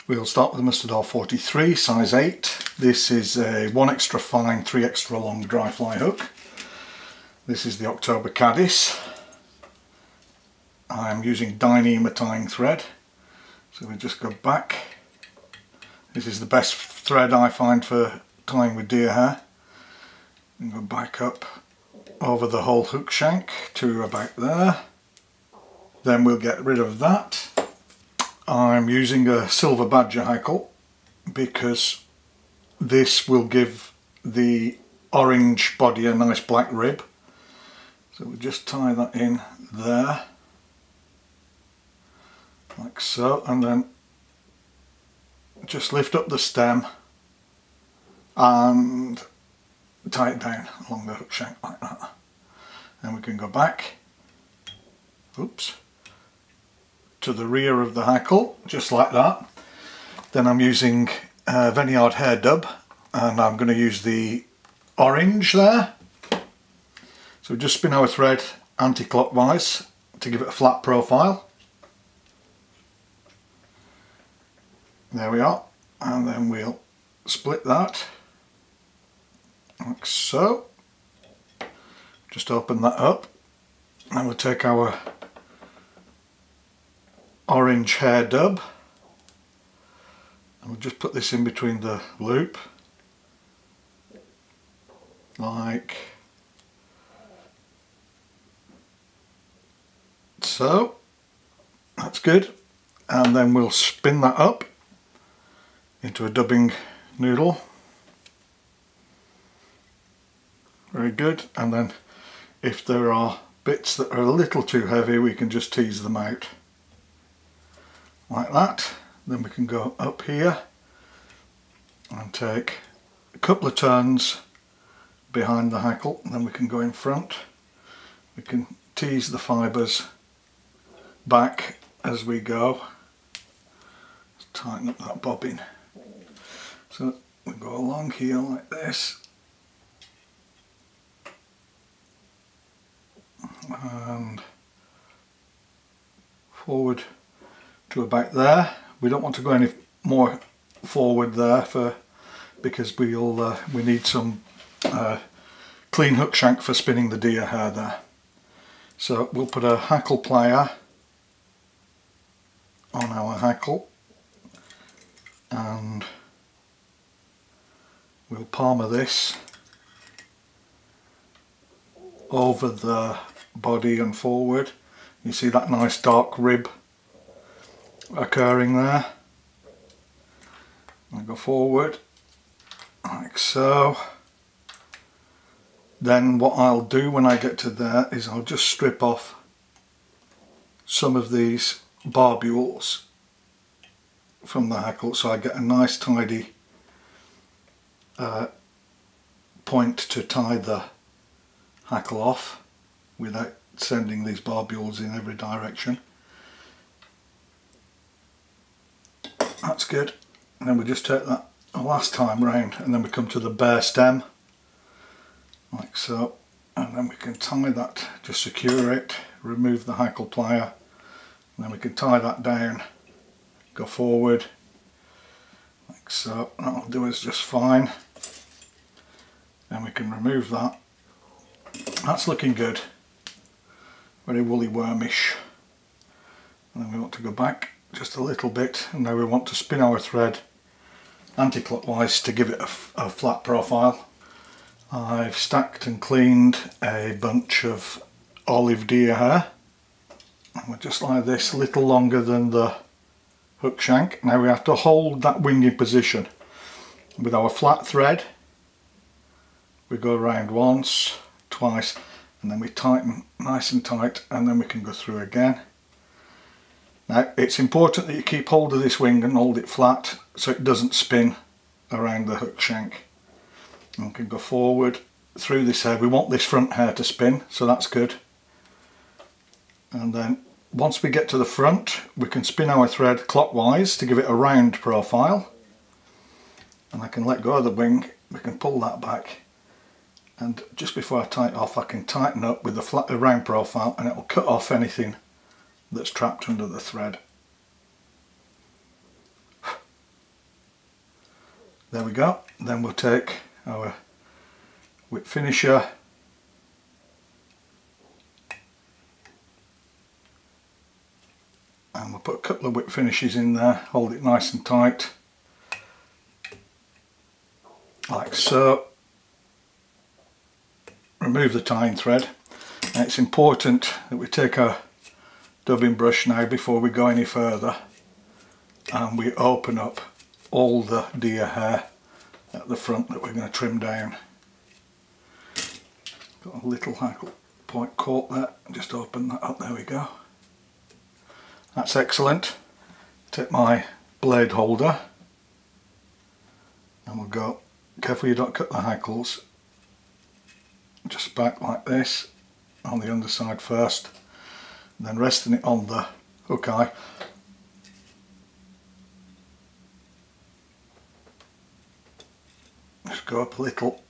We'll start with the Mustard R43 size 8. This is a 1 extra fine, 3 extra long dry fly hook. This is the October caddis. I'm using Dyneema tying thread. So we just go back. This is the best thread I find for tying with deer hair. And go back up over the whole hook shank to about there. Then we'll get rid of that. I'm using a silver badger hackle because this will give the orange body a nice black rib. So we'll just tie that in there, like so, and then just lift up the stem and tie it down along the hook shank like that. And we can go back, oops, to the rear of the hackle, just like that. Then I'm using Barry hair dub, and I'm going to use the orange there. So just spin our thread anti-clockwise to give it a flat profile. There we are, and then we'll split that like so. Just open that up, and we'll take our orange hair dub and we'll just put this in between the loop like so. That's good, and then we'll spin that up into a dubbing noodle. Very good, and then if there are bits that are a little too heavy, we can just tease them out like that. Then we can go up here and take a couple of turns behind the hackle, and then we can go in front. We can tease the fibres back as we go. Let's tighten up that bobbin. So we go along here like this, and forward to about there. We don't want to go any more forward there because we need some clean hook shank for spinning the deer hair there. So we'll put a hackle plier on our hackle and we'll palmer this over the body and forward. You see that nice dark rib occurring there. I'll go forward like so. Then what I'll do when I get to there is I'll just strip off some of these barbules from the hackle so I get a nice tidy point to tie the hackle off without sending these barbules in every direction. That's good, and then we just take that a last time round, and then we come to the bare stem like so, and then we can tie that, just secure it, remove the hackle plier, and then we can tie that down, go forward like so. That'll do us just fine. Then we can remove that. That's looking good, very woolly wormish. And then we want to go back just a little bit, and now we want to spin our thread anti-clockwise to give it a flat profile. I've stacked and cleaned a bunch of olive deer hair, and we'll just like this, a little longer than the hook shank. Now we have to hold that wing in position with our flat thread. We go around once, twice, and then we tighten nice and tight, and then we can go through again. Now it's important that you keep hold of this wing and hold it flat so it doesn't spin around the hook shank. And we can go forward through this hair. We want this front hair to spin, so that's good. And then once we get to the front, we can spin our thread clockwise to give it a round profile. And I can let go of the wing, we can pull that back, and just before I tie it off I can tighten up with a round profile, and it will cut off anything that's trapped under the thread. There we go. Then we'll take our whip finisher and we'll put a couple of whip finishes in there, hold it nice and tight like so. Remove the tying thread. And it's important that we take our dubbing brush now before we go any further and we open up all the deer hair at the front that we're going to trim down. Got a little hackle point caught there, just open that up, there we go. That's excellent. Take my blade holder and we'll go, careful you don't cut the hackles, just back like this on the underside first, and then resting it on the hook eye. Just go up a little.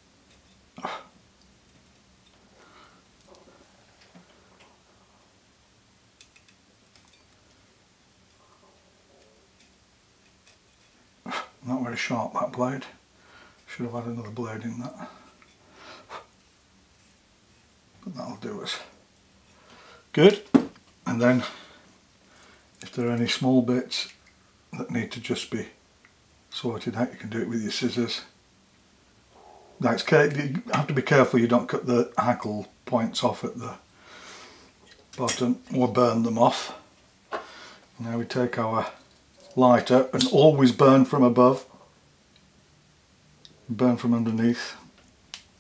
Not very sharp, that blade. Should have had another blade in that. But that'll do us. Good. And then if there are any small bits that need to just be sorted out, you can do it with your scissors. Now you have to be careful you don't cut the hackle points off at the bottom or burn them off. Now we take our lighter and always burn from above. Burn from underneath.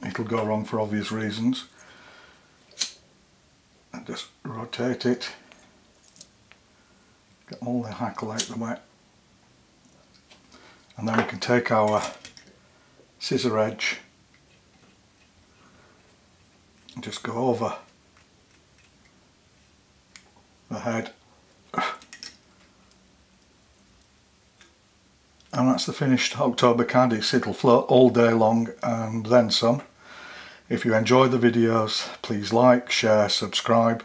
It'll go wrong for obvious reasons. And just rotate it. Get all the hackle out the way. And then we can take our scissor edge and just go over the head. And that's the finished October caddis. It'll float all day long and then some. If you enjoy the videos, please like, share, subscribe,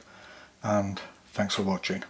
and thanks for watching.